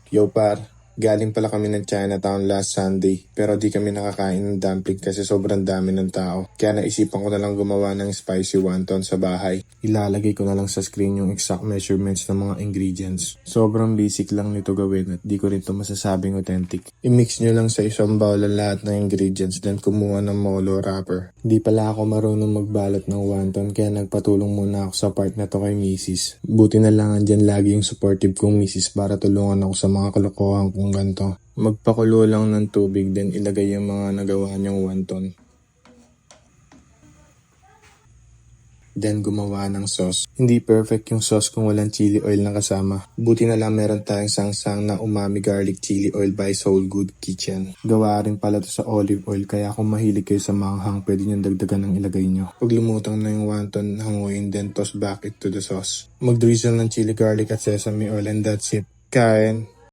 Yo par, galing pala kami ng Chinatown last Sunday pero di kami nakakain ng dumpling kasi sobrang dami ng tao. Kaya naisipan ko na lang gumawa ng spicy wonton sa bahay. Ilalagay ko na lang sa screen yung exact measurements ng mga ingredients. Sobrang basic lang nito gawin at di ko rin to masasabing authentic. I-mix nyo lang sa isang bowl ang lahat ng ingredients then kumuha ng molo wrapper. Di pala ako marunong magbalot ng wonton kaya nagpatulong muna ako sa part na to kay Mrs. Buti na lang andyan lagi yung supportive kong Mrs. para tulungan ako sa mga kalokohan kong ganito. Magpakulo lang ng tubig then ilagay yung mga nagawa niyong wonton. Then gumawa ng sauce. Hindi perfect yung sauce kung walang chili oil na kasama. Buti na lang meron tayong sangsang na umami garlic chili oil by Soul Good Kitchen. Gawa rin pala to sa olive oil kaya kung mahilig kayo sa manghang pwede nyo dagdagan ng ilagay nyo. Pag lumutang na yung wonton, hanguin then toss back it to the sauce. Mag-drizzle ng chili garlic at sesame oil and that's it. Kain!